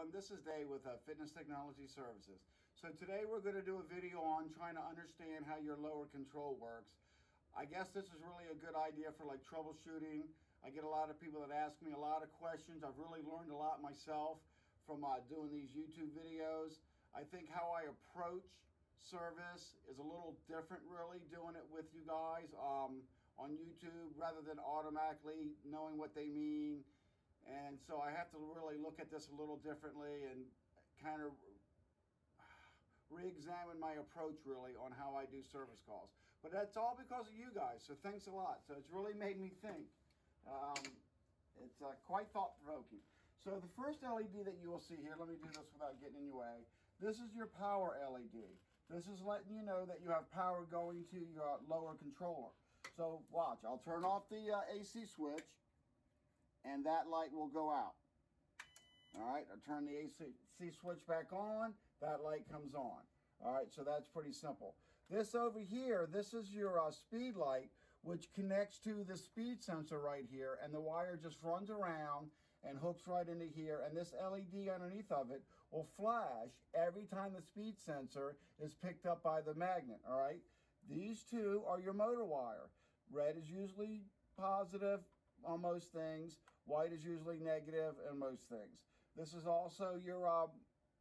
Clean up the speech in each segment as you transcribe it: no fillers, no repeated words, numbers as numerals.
everyone, this is Dave with Fitness Technology Services. So today we're going to do a video on trying to understand how your lower control works. I guess this is really a good idea for like troubleshooting. I get a lot of people that ask me a lot of questions. I've really learned a lot myself from doing these YouTube videos. I think how I approach service is a little different, really, doing it with you guys on YouTube rather than automatically knowing what they mean. And so I have to really look at this a little differently and kind of re-examine my approach really on how I do service calls. But that's all because of you guys, so thanks a lot. So it's really made me think. It's quite thought-provoking. So the first LED that you will see here, let me do this without getting in your way. This is your power LED. This is letting you know that you have power going to your lower controller. So watch, I'll turn off the AC switch, and that light will go out. All right, I'll turn the AC switch back on, that light comes on. All right, so that's pretty simple. This over here, this is your speed light, which connects to the speed sensor right here, and the wire just runs around and hooks right into here, and this LED underneath of it will flash every time the speed sensor is picked up by the magnet, all right? These two are your motor wire. Red is usually positive on most things. White is usually negative in most things. This is also your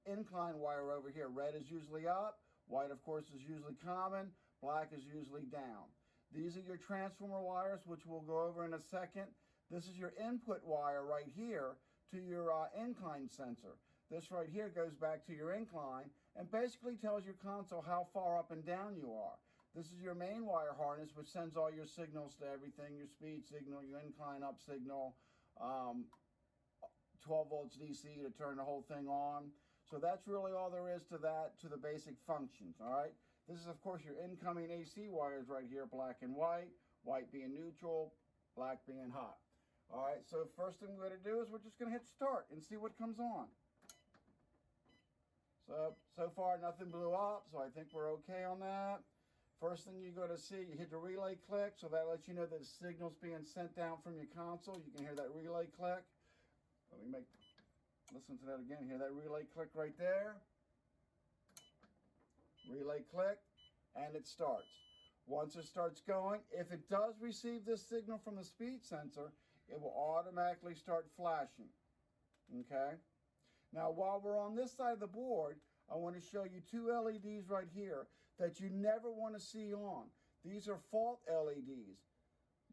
incline wire over here. Red is usually up. White, of course, is usually common. Black is usually down. These are your transformer wires, which we'll go over in a second. This is your input wire right here to your incline sensor. This right here goes back to your incline and basically tells your console how far up and down you are. This is your main wire harness, which sends all your signals to everything, your speed signal, your incline up signal, 12 volts DC to turn the whole thing on. So that's really all there is to that, to the basic functions, all right? This is, of course, your incoming AC wires right here, black and white being neutral, black being hot. All right, so first thing we're going to do is we're just going to hit start and see what comes on. So far nothing blew up, so I think we're okay on that. First thing you're going to see, you hit the relay click, so that lets you know that the signal's being sent down from your console. You can hear that relay click. Let me listen to that again. Hear that relay click right there. Relay click, and it starts. Once it starts going, if it does receive this signal from the speed sensor, it will automatically start flashing. Okay? Now, while we're on this side of the board, I want to show you two LEDs right here that you never want to see on. These are fault LEDs.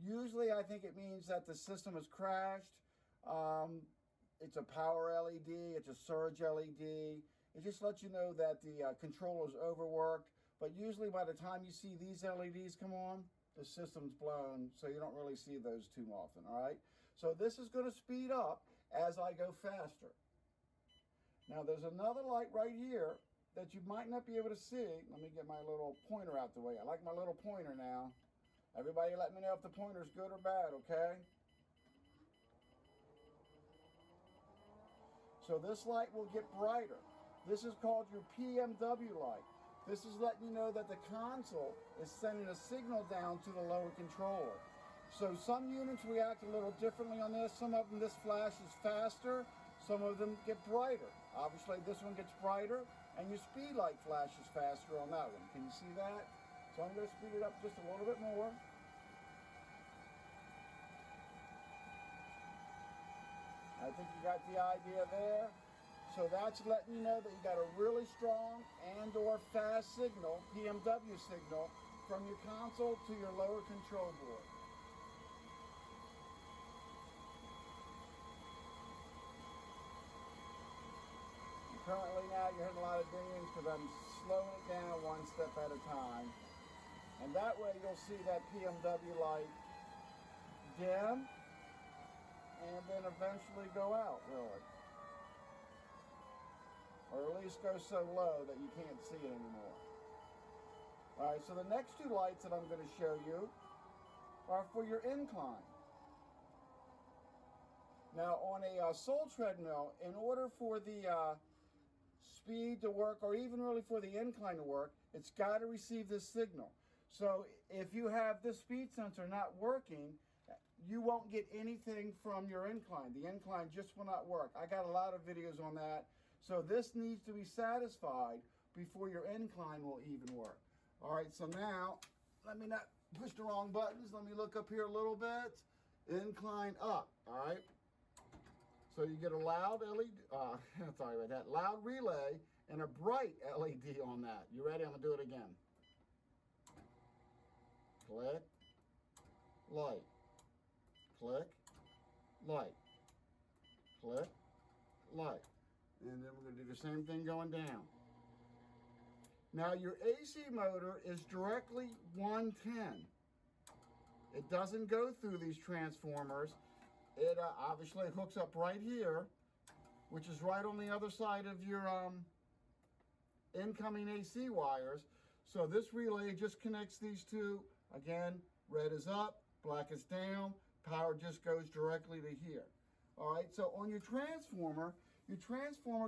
Usually, I think it means that the system has crashed. It's a power LED, it's a surge LED. It just lets you know that the controller's overworked. But usually by the time you see these LEDs come on, the system's blown, so you don't really see those too often, all right? So this is going to speed up as I go faster. Now there's another light right here that you might not be able to see. Let me get my little pointer out the way. I like my little pointer now. Everybody let me know if the pointer's good or bad, okay? So this light will get brighter. This is called your PMW light. This is letting you know that the console is sending a signal down to the lower controller. So some units react a little differently on this. Some of them, this flash is faster. Some of them get brighter. Obviously, this one gets brighter, and your speed light flashes faster on that one. Can you see that? So I'm going to speed it up just a little bit more. I think you got the idea there. So that's letting you know that you got a really strong and/or fast signal, PMW signal, from your console to your lower control board. And currently now you're hitting a lot of dings because I'm slowing it down one step at a time. And that way you'll see that PMW light dim and then eventually go out, really. Or at least go so low that you can't see it anymore. All right, so the next two lights that I'm going to show you are for your incline. Now, on a sole treadmill, in order for the speed to work, or even really for the incline to work, it's got to receive this signal. So if you have this speed sensor not working, you won't get anything from your incline. The incline just will not work. I got a lot of videos on that. So this needs to be satisfied before your incline will even work. All right, so now, let me not push the wrong buttons. Let me look up here a little bit. Incline up, all right? So you get a loud LED, sorry about that, loud relay and a bright LED on that. You ready? I'm gonna do it again. Click, light, click, light, click, light. And then we're gonna do the same thing going down. Now your AC motor is directly 110. It doesn't go through these transformers. It obviously hooks up right here, which is right on the other side of your incoming AC wires. So this relay just connects these two. Again, red is up, black is down. Power just goes directly to here. All right, so on your transformer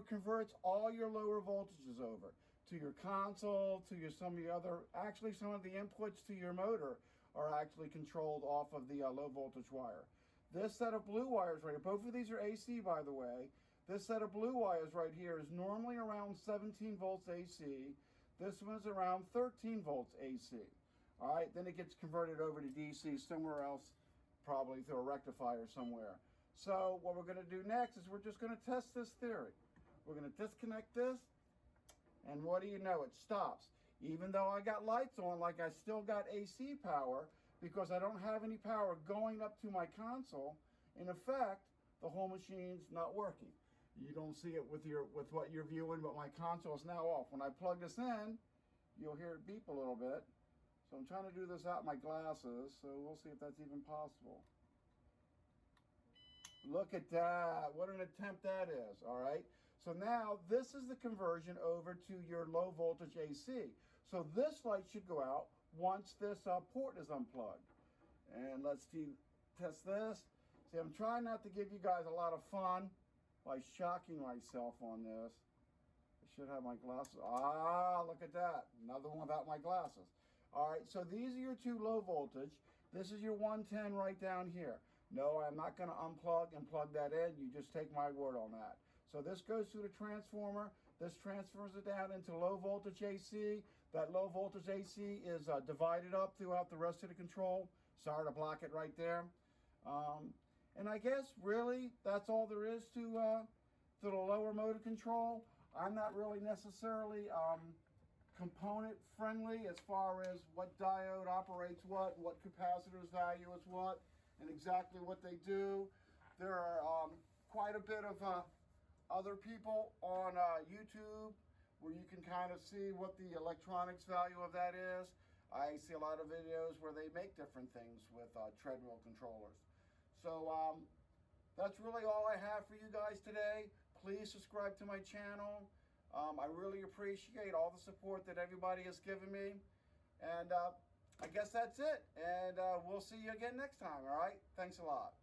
converts all your lower voltages over to your console, to your some of the other, actually some of the inputs to your motor are actually controlled off of the low voltage wire. This set of blue wires right here, both of these are AC by the way. This set of blue wires right here is normally around 17 volts AC. This one's around 13 volts AC. All right, then it gets converted over to DC somewhere else, probably through a rectifier somewhere. So what we're gonna do next is we're just gonna test this theory. We're gonna disconnect this, and what do you know, it stops. Even though I got lights on, like I still got AC power, because I don't have any power going up to my console. In effect, the whole machine's not working. You don't see it with what you're viewing, but my console is now off. When I plug this in, you'll hear it beep a little bit. So I'm trying to do this out my glasses, so we'll see if that's even possible. Look at that, what an attempt that is, all right? So now this is the conversion over to your low voltage AC. So this light should go out once this port is unplugged. And let's test this. See, I'm trying not to give you guys a lot of fun by shocking myself on this. I should have my glasses. Ah, look at that. Another one without my glasses. All right, so these are your two low voltage. This is your 110 right down here. No, I'm not gonna unplug and plug that in. You just take my word on that. So this goes through the transformer. This transfers it down into low voltage AC. That low voltage AC is divided up throughout the rest of the control. Sorry to block it right there. And I guess really that's all there is to the lower motor control. I'm not really necessarily component friendly as far as what diode operates what capacitors value is what, and exactly what they do. There are quite a bit of other people on YouTube where you can kind of see what the electronics value of that is. I see a lot of videos where they make different things with Treadmill controllers. So that's really all I have for you guys today. Please subscribe to my channel. I really appreciate all the support that everybody has given me. And I guess that's it. And we'll see you again next time, all right? Thanks a lot.